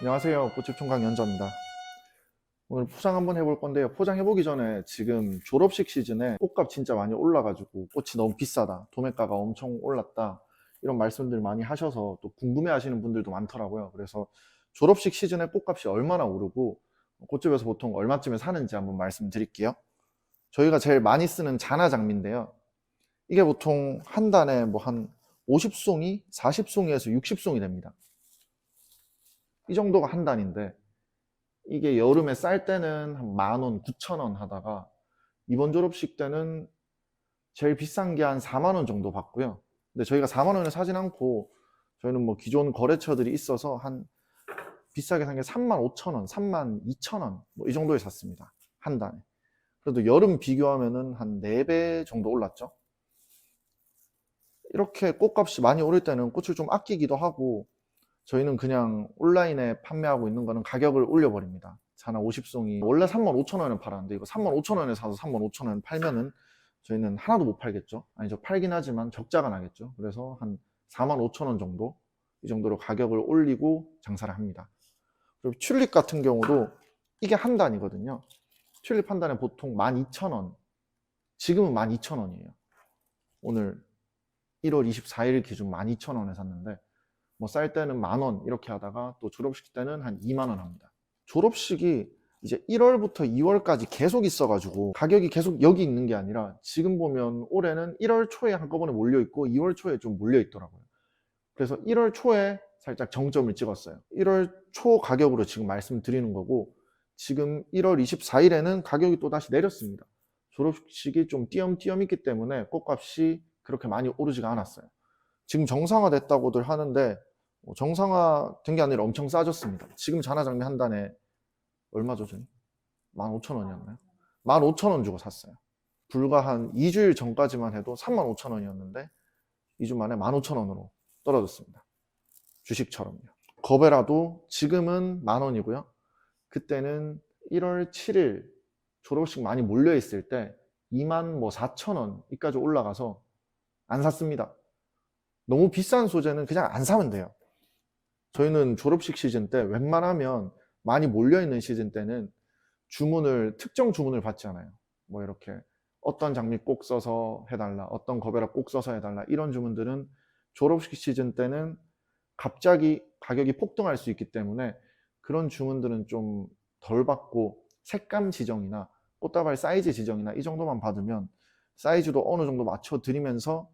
안녕하세요. 꽃집 총각 연자입니다. 오늘 포장 한번 해볼 건데요. 포장해보기 전에 지금 졸업식 시즌에 꽃값 진짜 많이 올라가지고 꽃이 너무 비싸다, 도매가가 엄청 올랐다, 이런 말씀들 많이 하셔서 또 궁금해 하시는 분들도 많더라고요. 그래서 졸업식 시즌에 꽃값이 얼마나 오르고 꽃집에서 보통 얼마쯤에 사는지 한번 말씀드릴게요. 저희가 제일 많이 쓰는 자나 장미인데요. 이게 보통 한 단에 뭐 한 50송이, 40송이에서 60송이 됩니다. 이 정도가 한 단인데 이게 여름에 쌀 때는 한 10,000원, 9,000원 하다가 이번 졸업식 때는 제일 비싼 게 한 4만 원 정도 받고요. 근데 저희가 4만 원에 사진 않고 저희는 뭐 기존 거래처들이 있어서 한 비싸게 산 게 3만 5천 원, 3만 2천 원 뭐 이 정도에 샀습니다. 한 단에. 그래도 여름 비교하면은 한 4배 정도 올랐죠. 이렇게 꽃값이 많이 오를 때는 꽃을 좀 아끼기도 하고 저희는 그냥 온라인에 판매하고 있는 거는 가격을 올려버립니다. 자나 50송이 원래 35,000원에 팔았는데 이거 35,000원에 사서 35,000원에 팔면은 저희는 하나도 못 팔겠죠. 아니죠, 팔긴 하지만 적자가 나겠죠. 그래서 한 45,000원 정도, 이 정도로 가격을 올리고 장사를 합니다. 그리고 튤립 같은 경우도 이게 한 단이거든요. 튤립 한 단에 보통 12,000원, 지금은 12,000원이에요. 오늘 1월 24일 기준 12,000원에 샀는데 뭐 쌀 때는 10,000원 이렇게 하다가 또 졸업식 때는 한 2만 원 합니다. 졸업식이 이제 1월부터 2월까지 계속 있어가지고 가격이 계속 여기 있는 게 아니라 지금 보면 올해는 1월 초에 한꺼번에 몰려 있고 2월 초에 좀 몰려 있더라고요. 그래서 1월 초에 살짝 정점을 찍었어요. 1월 초 가격으로 지금 말씀드리는 거고 지금 1월 24일에는 가격이 또 다시 내렸습니다. 졸업식이 좀 띄엄띄엄 있기 때문에 꽃값이 그렇게 많이 오르지가 않았어요. 지금 정상화 됐다고들 하는데 정상화 된 게 아니라 엄청 싸졌습니다. 지금 자나장미 한 단에 얼마죠, 저희? 15,000원이었나요? 15,000원 주고 샀어요. 불과 한 2주일 전까지만 해도 35,000원이었는데 2주 만에 15,000원으로 떨어졌습니다. 주식처럼요. 거베라도 지금은 10,000원이고요. 그때는 1월 7일 졸업식 많이 몰려있을 때 2만 뭐 4,000원 이까지 올라가서 안 샀습니다. 너무 비싼 소재는 그냥 안 사면 돼요. 저희는 졸업식 시즌 때 웬만하면 많이 몰려있는 시즌 때는 특정 주문을 받지 않아요. 뭐 이렇게 어떤 장미 꼭 써서 해달라, 어떤 거베라 꼭 써서 해달라, 이런 주문들은 졸업식 시즌 때는 갑자기 가격이 폭등할 수 있기 때문에 그런 주문들은 좀 덜 받고 색감 지정이나 꽃다발 사이즈 지정이나 이 정도만 받으면 사이즈도 어느 정도 맞춰 드리면서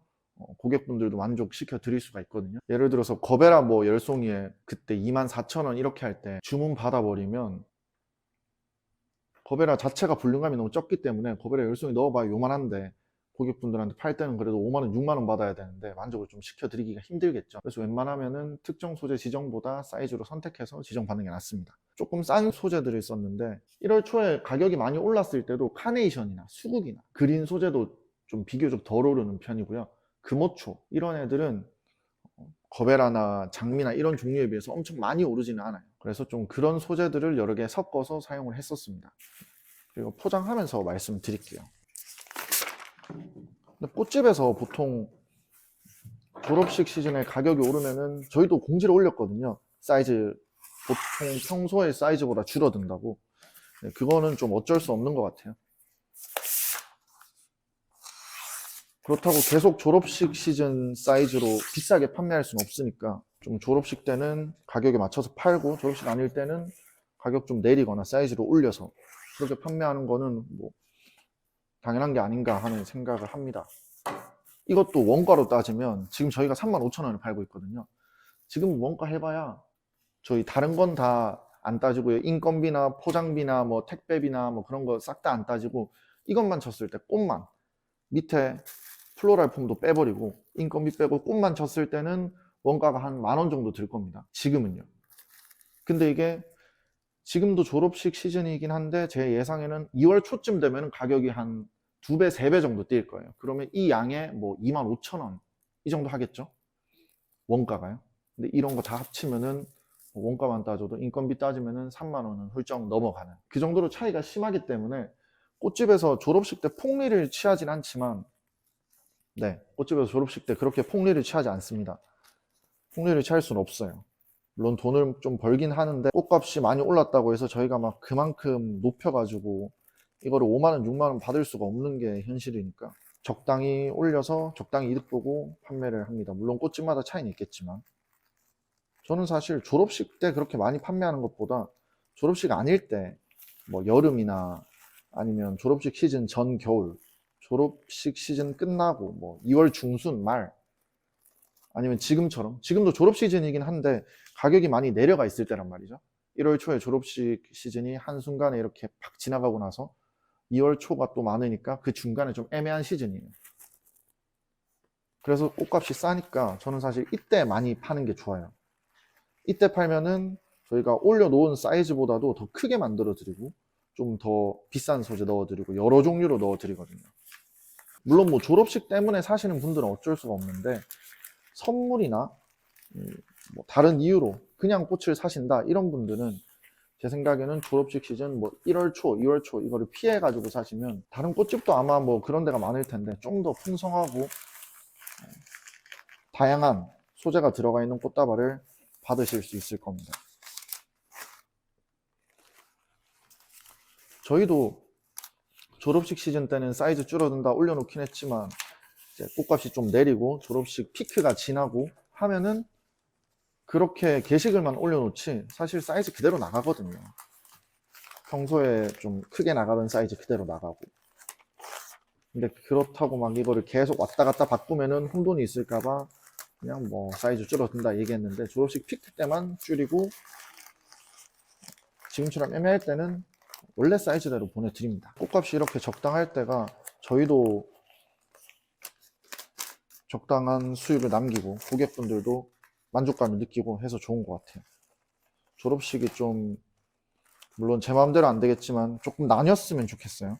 고객분들도 만족시켜 드릴 수가 있거든요. 예를 들어서 거베라 뭐 10송이에 그때 24,000원 이렇게 할 때 주문 받아버리면 거베라 자체가 볼륨감이 너무 적기 때문에 거베라 10송이 넣어봐야 요만한데 고객분들한테 팔 때는 그래도 5만원, 6만원 받아야 되는데 만족을 좀 시켜드리기가 힘들겠죠. 그래서 웬만하면은 특정 소재 지정보다 사이즈로 선택해서 지정받는 게 낫습니다. 조금 싼 소재들을 썼는데 1월 초에 가격이 많이 올랐을 때도 카네이션이나 수국이나 그린 소재도 좀 비교적 덜 오르는 편이고요. 금호초 이런 애들은 거베라나 장미나 이런 종류에 비해서 엄청 많이 오르지는 않아요. 그래서 좀 그런 소재들을 여러 개 섞어서 사용을 했었습니다. 그리고 포장하면서 말씀드릴게요. 근데 꽃집에서 보통 졸업식 시즌에 가격이 오르면은 저희도 공지를 올렸거든요. 사이즈 보통 평소의 사이즈보다 줄어든다고. 그거는 좀 어쩔 수 없는 것 같아요. 그렇다고 계속 졸업식 시즌 사이즈로 비싸게 판매할 수는 없으니까 좀 졸업식 때는 가격에 맞춰서 팔고 졸업식 아닐 때는 가격 좀 내리거나 사이즈를 올려서 그렇게 판매하는 거는 뭐 당연한 게 아닌가 하는 생각을 합니다. 이것도 원가로 따지면 지금 저희가 35,000원에 팔고 있거든요. 지금 원가 해봐야 저희 다른 건 다 안 따지고요. 인건비나 포장비나 뭐 택배비나 뭐 그런 거 싹 다 안 따지고 이것만 쳤을 때 꽃만 밑에 플로랄 폼도 빼버리고 인건비 빼고 꽃만 쳤을 때는 원가가 한 10,000원 정도 들 겁니다. 지금은요. 근데 이게 지금도 졸업식 시즌이긴 한데 제 예상에는 2월 초쯤 되면 가격이 한 2배, 3배 정도 뛸 거예요. 그러면 이 양에 뭐 25,000원 이 정도 하겠죠? 원가가요. 근데 이런 거 다 합치면은 원가만 따져도 인건비 따지면은 3만 원은 훌쩍 넘어가는 그 정도로 차이가 심하기 때문에 꽃집에서 졸업식 때 폭리를 취하진 않지만 네, 꽃집에서 졸업식 때 그렇게 폭리를 취하지 않습니다. 폭리를 취할 수는 없어요. 물론 돈을 좀 벌긴 하는데 꽃값이 많이 올랐다고 해서 저희가 막 그만큼 높여가지고 이거를 5만 원, 6만 원 받을 수가 없는 게 현실이니까 적당히 올려서 적당히 이득 보고 판매를 합니다. 물론 꽃집마다 차이는 있겠지만 저는 사실 졸업식 때 그렇게 많이 판매하는 것보다 졸업식 아닐 때 뭐 여름이나 아니면 졸업식 시즌 전 겨울, 졸업식 시즌 끝나고 뭐 2월 중순 말 아니면 지금처럼 지금도 졸업 시즌이긴 한데 가격이 많이 내려가 있을 때란 말이죠. 1월 초에 졸업식 시즌이 한순간에 이렇게 팍 지나가고 나서 2월 초가 또 많으니까 그 중간에 좀 애매한 시즌이에요. 그래서 꽃값이 싸니까 저는 사실 이때 많이 파는 게 좋아요. 이때 팔면은 저희가 올려놓은 사이즈보다도 더 크게 만들어 드리고 좀 더 비싼 소재 넣어 드리고 여러 종류로 넣어 드리거든요. 물론 뭐 졸업식 때문에 사시는 분들은 어쩔 수가 없는데 선물이나 뭐 다른 이유로 그냥 꽃을 사신다 이런 분들은 제 생각에는 졸업식 시즌 뭐 1월 초, 2월 초 이거를 피해 가지고 사시면 다른 꽃집도 아마 뭐 그런 데가 많을 텐데 좀 더 풍성하고 다양한 소재가 들어가 있는 꽃다발을 받으실 수 있을 겁니다. 저희도 졸업식 시즌 때는 사이즈 줄어든다 올려놓긴 했지만 이제 꽃값이 좀 내리고 졸업식 피크가 지나고 하면은 그렇게 게시글만 올려놓지 사실 사이즈 그대로 나가거든요. 평소에 좀 크게 나가던 사이즈 그대로 나가고. 근데 그렇다고 막 이거를 계속 왔다 갔다 바꾸면은 혼돈이 있을까봐 그냥 뭐 사이즈 줄어든다 얘기했는데 졸업식 피크 때만 줄이고 지금처럼 애매할 때는 원래 사이즈대로 보내드립니다. 꽃값이 이렇게 적당할 때가 저희도 적당한 수익을 남기고 고객분들도 만족감을 느끼고 해서 좋은 것 같아요. 졸업식이 좀 물론 제 마음대로 안 되겠지만 조금 나뉘었으면 좋겠어요.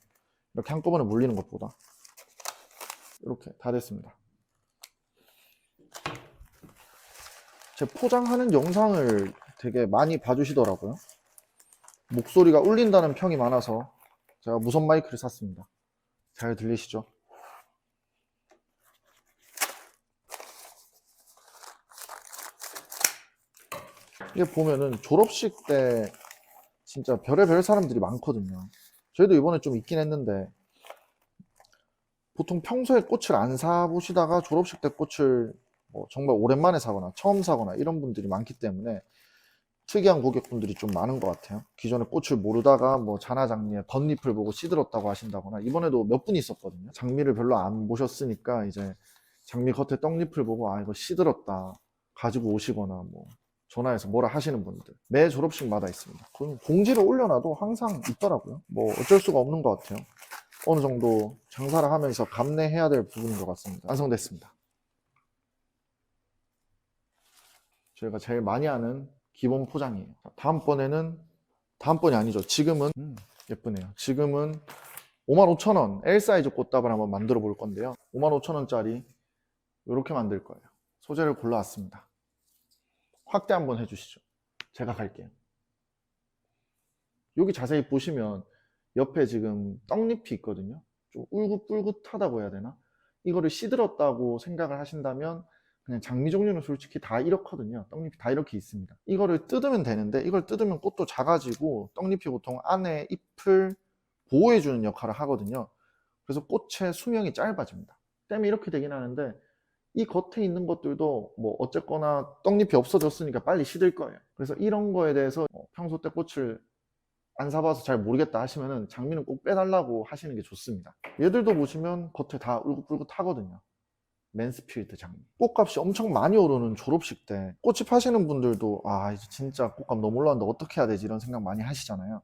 이렇게 한꺼번에 몰리는 것보다. 이렇게 다 됐습니다. 제 포장하는 영상을 되게 많이 봐주시더라고요. 목소리가 울린다는 평이 많아서 제가 무선 마이크를 샀습니다. 잘 들리시죠? 이게 보면은 졸업식 때 진짜 별의별 사람들이 많거든요. 저희도 이번에 좀 있긴 했는데 보통 평소에 꽃을 안 사보시다가 졸업식 때 꽃을 뭐 정말 오랜만에 사거나 처음 사거나 이런 분들이 많기 때문에 특이한 고객분들이 좀 많은 것 같아요. 기존에 꽃을 모르다가 뭐 자나장미에 덧잎을 보고 시들었다고 하신다거나 이번에도 몇 분이 있었거든요. 장미를 별로 안 보셨으니까 이제 장미 겉에 떡잎을 보고 아 이거 시들었다 가지고 오시거나 뭐 전화해서 뭐라 하시는 분들 매 졸업식마다 있습니다. 그건 공지를 올려놔도 항상 있더라고요. 뭐 어쩔 수가 없는 것 같아요. 어느 정도 장사를 하면서 감내해야 될 부분인 것 같습니다. 완성됐습니다. 저희가 제일 많이 하는 기본 포장이에요. 다음번이 아니죠. 지금은 예쁘네요. 지금은 55,000원 L 사이즈 꽃다발 한번 만들어 볼 건데요. 55,000원짜리 이렇게 만들 거예요. 소재를 골라왔습니다. 확대 한번 해주시죠. 제가 갈게요. 여기 자세히 보시면 옆에 지금 떡잎이 있거든요. 좀 울긋불긋하다고 해야 되나? 이거를 시들었다고 생각을 하신다면 그냥 장미 종류는 솔직히 다 이렇거든요. 떡잎이 다 이렇게 있습니다. 이거를 뜯으면 되는데 이걸 뜯으면 꽃도 작아지고 떡잎이 보통 안에 잎을 보호해주는 역할을 하거든요. 그래서 꽃의 수명이 짧아집니다. 때문에 이렇게 되긴 하는데 이 겉에 있는 것들도 뭐 어쨌거나 떡잎이 없어졌으니까 빨리 시들 거예요. 그래서 이런 거에 대해서 평소 때 꽃을 안 사봐서 잘 모르겠다 하시면은 장미는 꼭 빼달라고 하시는 게 좋습니다. 얘들도 보시면 겉에 다 울긋불긋하거든요. 맨스필드 장미. 꽃값이 엄청 많이 오르는 졸업식 때 꽃집 하시는 분들도 아 이제 진짜 꽃값 너무 올랐는데 어떻게 해야 되지 이런 생각 많이 하시잖아요.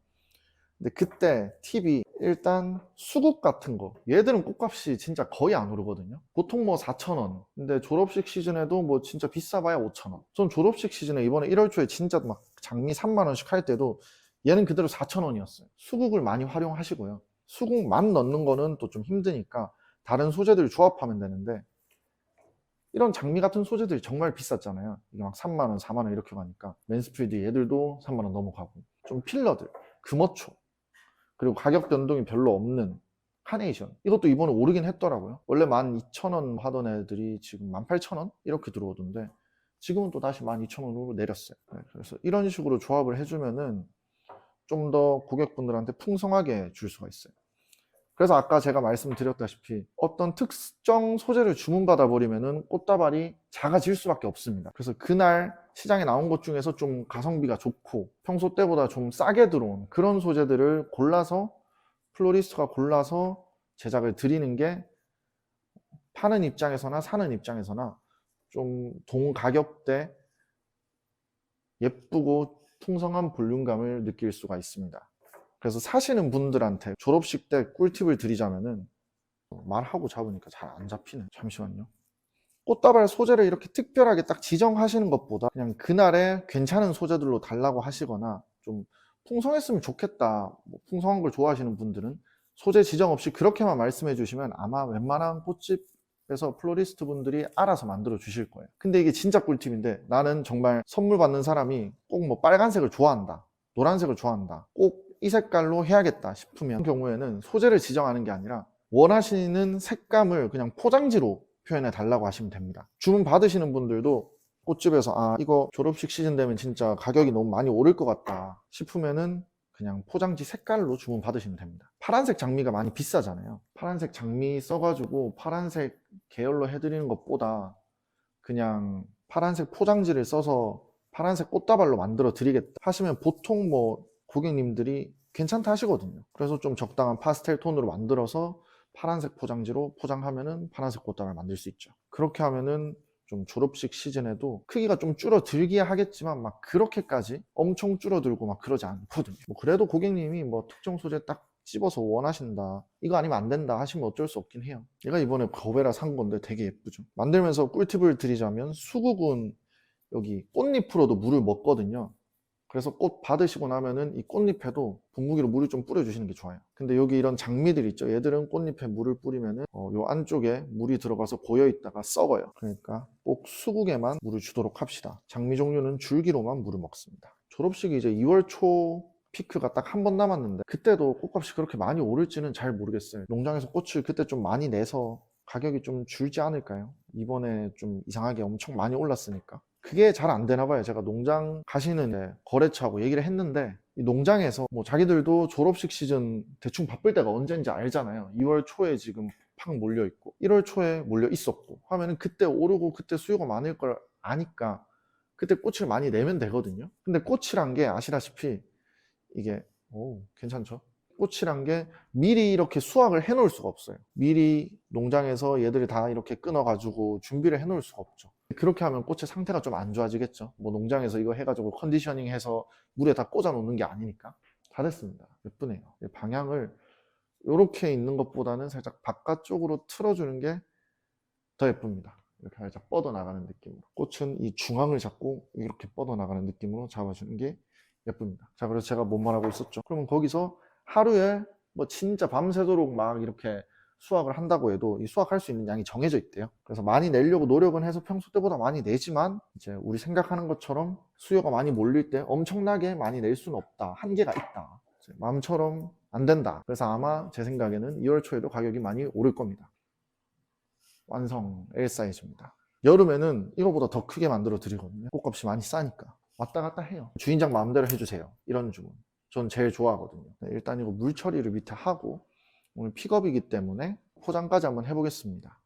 근데 그때 팁이 일단 수국 같은 거 얘들은 꽃값이 진짜 거의 안 오르거든요. 보통 뭐 4,000원 근데 졸업식 시즌에도 뭐 진짜 비싸봐야 5,000원. 전 졸업식 시즌에 이번에 1월 초에 진짜 막 장미 3만 원씩 할 때도 얘는 그대로 4,000원이었어요. 수국을 많이 활용하시고요. 수국만 넣는 거는 또 좀 힘드니까 다른 소재들 조합하면 되는데 이런 장미 같은 소재들이 정말 비쌌잖아요. 이게 막 3만 원, 4만 원 이렇게 가니까 맨스필드 얘들도 3만 원 넘어가고 좀 필러들, 금어초 그리고 가격 변동이 별로 없는 카네이션 이것도 이번에 오르긴 했더라고요. 원래 12,000원 하던 애들이 지금 18,000원 이렇게 들어오던데 지금은 또 다시 12,000원으로 내렸어요. 네, 그래서 이런 식으로 조합을 해주면은 좀 더 고객분들한테 풍성하게 줄 수가 있어요. 그래서 아까 제가 말씀드렸다시피 어떤 특정 소재를 주문받아 버리면은 꽃다발이 작아질 수밖에 없습니다. 그래서 그날 시장에 나온 것 중에서 좀 가성비가 좋고 평소 때보다 좀 싸게 들어온 그런 소재들을 골라서 플로리스트가 골라서 제작을 드리는 게 파는 입장에서나 사는 입장에서나 좀 동가격대 예쁘고 풍성한 볼륨감을 느낄 수가 있습니다. 그래서 사시는 분들한테 졸업식 때 꿀팁을 드리자면은 말하고 잡으니까 잘 안 잡히네. 잠시만요. 꽃다발 소재를 이렇게 특별하게 딱 지정하시는 것보다 그냥 그날에 괜찮은 소재들로 달라고 하시거나 좀 풍성했으면 좋겠다. 뭐 풍성한 걸 좋아하시는 분들은 소재 지정 없이 그렇게만 말씀해 주시면 아마 웬만한 꽃집에서 플로리스트 분들이 알아서 만들어 주실 거예요. 근데 이게 진짜 꿀팁인데 나는 정말 선물 받는 사람이 꼭 뭐 빨간색을 좋아한다, 노란색을 좋아한다, 꼭 이 색깔로 해야겠다 싶으면 그런 경우에는 소재를 지정하는 게 아니라 원하시는 색감을 그냥 포장지로 표현해 달라고 하시면 됩니다. 주문 받으시는 분들도 꽃집에서 아 이거 졸업식 시즌 되면 진짜 가격이 너무 많이 오를 것 같다 싶으면은 그냥 포장지 색깔로 주문 받으시면 됩니다. 파란색 장미가 많이 비싸잖아요. 파란색 장미 써가지고 파란색 계열로 해드리는 것보다 그냥 파란색 포장지를 써서 파란색 꽃다발로 만들어 드리겠다 하시면 보통 뭐 고객님들이 괜찮다 하시거든요. 그래서 좀 적당한 파스텔 톤으로 만들어서 파란색 포장지로 포장하면은 파란색 꽃다발 만들 수 있죠. 그렇게 하면은 좀 졸업식 시즌에도 크기가 좀 줄어들긴 하겠지만 막 그렇게까지 엄청 줄어들고 막 그러지 않거든요. 뭐 그래도 고객님이 뭐 특정 소재 딱 집어서 원하신다, 이거 아니면 안 된다 하시면 어쩔 수 없긴 해요. 얘가 이번에 거베라 산 건데 되게 예쁘죠. 만들면서 꿀팁을 드리자면 수국은 여기 꽃잎으로도 물을 먹거든요. 그래서 꽃 받으시고 나면은 이 꽃잎에도 분무기로 물을 좀 뿌려주시는 게 좋아요. 근데 여기 이런 장미들 있죠. 얘들은 꽃잎에 물을 뿌리면은 요 안쪽에 물이 들어가서 고여 있다가 썩어요. 그러니까 꼭 수국에만 물을 주도록 합시다. 장미 종류는 줄기로만 물을 먹습니다. 졸업식이 이제 2월 초 피크가 딱 한 번 남았는데 그때도 꽃값이 그렇게 많이 오를지는 잘 모르겠어요. 농장에서 꽃을 그때 좀 많이 내서 가격이 좀 줄지 않을까요? 이번에 좀 이상하게 엄청 많이 올랐으니까. 그게 잘 안 되나 봐요. 제가 농장 가시는 거래처하고 얘기를 했는데 이 농장에서 뭐 자기들도 졸업식 시즌 대충 바쁠 때가 언제인지 알잖아요. 2월 초에 지금 팍 몰려 있고 1월 초에 몰려 있었고 하면은 그때 오르고 그때 수요가 많을 걸 아니까 그때 꽃을 많이 내면 되거든요. 근데 꽃이란 게 아시다시피 이게 괜찮죠? 꽃이란 게 미리 이렇게 수확을 해 놓을 수가 없어요. 미리 농장에서 얘들이 다 이렇게 끊어 가지고 준비를 해 놓을 수가 없죠. 그렇게 하면 꽃의 상태가 좀 안 좋아지겠죠. 뭐 농장에서 이거 해가지고 컨디셔닝 해서 물에 다 꽂아 놓는 게 아니니까. 다 됐습니다. 예쁘네요. 방향을 이렇게 있는 것보다는 살짝 바깥쪽으로 틀어주는 게 더 예쁩니다. 이렇게 살짝 뻗어나가는 느낌으로. 꽃은 이 중앙을 잡고 이렇게 뻗어나가는 느낌으로 잡아주는 게 예쁩니다. 자, 그래서 제가 뭔 말하고 있었죠? 그러면 거기서 하루에 뭐 진짜 밤새도록 막 이렇게 수확을 한다고 해도 이 수확할 수 있는 양이 정해져 있대요. 그래서 많이 내려고 노력은 해서 평소 때보다 많이 내지만 이제 우리 생각하는 것처럼 수요가 많이 몰릴 때 엄청나게 많이 낼 수는 없다. 한계가 있다. 마음처럼 안 된다. 그래서 아마 제 생각에는 2월 초에도 가격이 많이 오를 겁니다. 완성 L 사이즈입니다. 여름에는 이거보다 더 크게 만들어 드리거든요. 꽃값이 많이 싸니까 왔다 갔다 해요. 주인장 마음대로 해주세요. 이런 주문 전 제일 좋아하거든요. 일단 이거 물 처리를 밑에 하고 오늘 픽업이기 때문에 포장까지 한번 해보겠습니다.